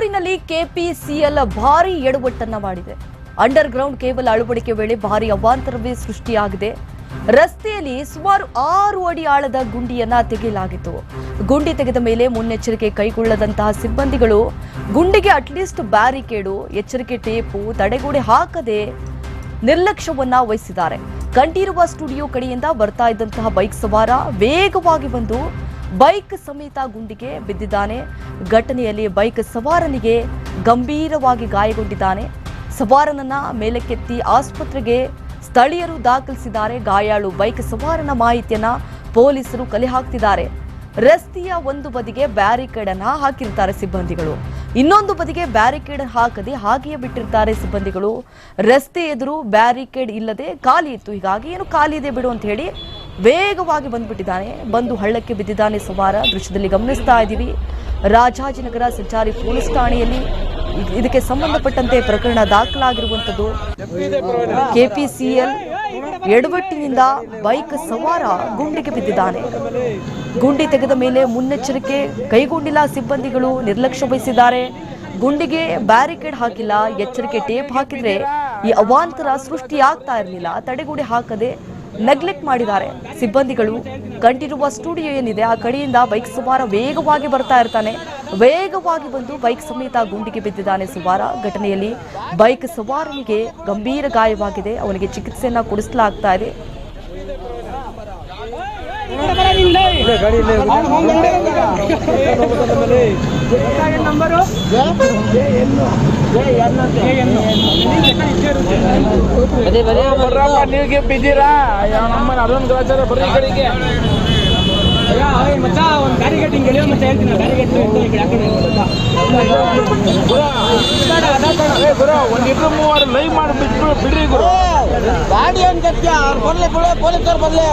ಬೆಂಗಳೂರಿನಲ್ಲಿ ಕೆಪಿಸಿಎಲ್ ಭಾರೀ ಎಡವಟ್ಟನ್ನ ಮಾಡಿದೆ. ಅಂಡರ್ ಗ್ರೌಂಡ್ ಕೇಬಲ್ ಅಳವಡಿಕೆ ವೇಳೆ ಭಾರೀ ಅವಾಂತರವೇ ಸೃಷ್ಟಿಯಾಗಿದೆ. ರಸ್ತೆಯಲ್ಲಿ ಸುಮಾರು 6 ಅಡಿ ಆಳದ ಗುಂಡಿಯನ್ನ ತೆಗೆಯಲಾಗಿತ್ತು. ಗುಂಡಿ ತೆಗೆದ ಮೇಲೆ ಮುನ್ನೆಚ್ಚರಿಕೆ ಕೈಗೊಳ್ಳದಂತಹ ಸಿಬ್ಬಂದಿಗಳು ಗುಂಡಿಗೆ ಅಟ್ಲೀಸ್ಟ್ ಬ್ಯಾರಿಕೇಡು, ಎಚ್ಚರಿಕೆ ಟೇಪು, ತಡೆಗೋಡೆ ಹಾಕದೆ ನಿರ್ಲಕ್ಷ್ಯವನ್ನ ವಹಿಸಿದ್ದಾರೆ. ಕಂಠೀರವ ಸ್ಟುಡಿಯೋ ಕಡೆಯಿಂದ ಬರ್ತಾ ಇದ್ದಂತಹ ಬೈಕ್ ಸವಾರ ವೇಗವಾಗಿ ಬಂದು ಬೈಕ್ ಸಮೇತ ಗುಂಡಿಗೆ ಬಿದ್ದಿದ್ದಾನೆ. ಘಟನೆಯಲ್ಲಿ ಬೈಕ್ ಸವಾರನಿಗೆ ಗಂಭೀರವಾಗಿ ಗಾಯಗೊಂಡಿದ್ದಾನೆ. ಸವಾರನನ್ನ ಮೇಲಕ್ಕೆತ್ತಿ ಆಸ್ಪತ್ರೆಗೆ ಸ್ಥಳೀಯರು ದಾಖಲಿಸಿದ್ದಾರೆ. ಗಾಯಾಳು ಬೈಕ್ ಸವಾರನ ಮಾಹಿತಿಯನ್ನ ಪೊಲೀಸರು ಕಲೆ ಹಾಕ್ತಿದ್ದಾರೆ. ರಸ್ತೆಯ ಒಂದು ಬದಿಗೆ ಬ್ಯಾರಿಕೇಡ್ ಅನ್ನ ಹಾಕಿರ್ತಾರೆ ಸಿಬ್ಬಂದಿಗಳು, ಇನ್ನೊಂದು ಬದಿಗೆ ಬ್ಯಾರಿಕೇಡ್ ಹಾಕದೆ ಹಾಗೆಯೇ ಬಿಟ್ಟಿರ್ತಾರೆ ಸಿಬ್ಬಂದಿಗಳು. ರಸ್ತೆ ಎದುರು ಬ್ಯಾರಿಕೇಡ್ ಇಲ್ಲದೆ ಖಾಲಿ ಇತ್ತು. ಹೀಗಾಗಿ ಏನು ಖಾಲಿ ಇದೆ ಬಿಡು ಅಂತ ಹೇಳಿ ವೇಗವಾಗಿ ಬಂದ್ಬಿಟ್ಟಿದ್ದಾನೆ. ಬಂದು ಹಳ್ಳಕ್ಕೆ ಬಿದ್ದಿದ್ದಾನೆ ಸವಾರ. ದೃಶ್ಯದಲ್ಲಿ ಗಮನಿಸ್ತಾ ಇದ್ದೀವಿ. ರಾಜಾಜಿನಗರ ಸಂಚಾರಿ ಪೊಲೀಸ್ ಠಾಣೆಯಲ್ಲಿ ಇದಕ್ಕೆ ಸಂಬಂಧಪಟ್ಟಂತೆ ಪ್ರಕರಣ ದಾಖಲಾಗಿರುವಂತದ್ದು. ಕೆಪಿಸಿಎಲ್ ಎಡವಟ್ಟಿನಿಂದ ಬೈಕ್ ಸವಾರ ಗುಂಡಿಗೆ ಬಿದ್ದಿದ್ದಾನೆ. ಗುಂಡಿ ತೆಗೆದ ಮೇಲೆ ಮುನ್ನೆಚ್ಚರಿಕೆ ಕೈಗೊಂಡಿಲ್ಲ ಸಿಬ್ಬಂದಿಗಳು, ನಿರ್ಲಕ್ಷ್ಯ ವಹಿಸಿದ್ದಾರೆ. ಗುಂಡಿಗೆ ಬ್ಯಾರಿಕೇಡ್ ಹಾಕಿಲ್ಲ, ಎಚ್ಚರಿಕೆ ಟೇಪ್ ಹಾಕಿದ್ರೆ ಈ ಅವಾಂತರ ಸೃಷ್ಟಿಯಾಗ್ತಾ ಇರಲಿಲ್ಲ. ತಡೆಗೋಡೆ ಹಾಕದೆ ನೆಗ್ಲೆಕ್ಟ್ ಮಾಡಿದ್ದಾರೆ ಸಿಬ್ಬಂದಿಗಳು. ಕಂಠೀರವ ಸ್ಟುಡಿಯೋ ಏನಿದೆ ಆ ಕಡೆಯಿಂದ ಬೈಕ್ ಸವಾರ ವೇಗವಾಗಿ ಬರ್ತಾ ಇರ್ತಾನೆ. ವೇಗವಾಗಿ ಬಂದು ಬೈಕ್ ಸಮೇತ ಗುಂಡಿಗೆ ಬಿದ್ದಿದ್ದಾನೆ ಸವಾರ. ಘಟನೆಯಲ್ಲಿ ಬೈಕ್ ಸವಾರನಿಗೆ ಗಂಭೀರ ಗಾಯವಾಗಿದೆ. ಅವನಿಗೆ ಚಿಕಿತ್ಸೆಯನ್ನ ಕೊಡಿಸಲಾಗ್ತಾ ಇದೆ. ನೀವಿಗೆ ಬಿದ್ದೀರಾ ನಮ್ಮ ಅದೊಂದು ಗ್ರಾಚಾರ ಬರ್ರಿ ಕಡೆಗೆ ಮಚ್ಚ ಒಂದು ಬ್ಯಾರಿಗೇಡ್ ಹಿಂಗೆ ಎಳೆಯೋ ಮಚ್ಚ ಹೇಳ್ತೀನಿ. ಬ್ಯಾರಿಗೇಡ್ ಗುರು ಒಂದಿಬ್ರು ಮೂವರು ಲೈವ್ ಮಾಡಿ ಬಿಡ್ರಿ ಗುರು. ಗಾಡಿ ಏನ್ ಗತ್ಯ ಅವ್ರು ಬರ್ಲಿ ಬಿಡು, ಪೊಲೀಸರು ಬರ್ಲಿ.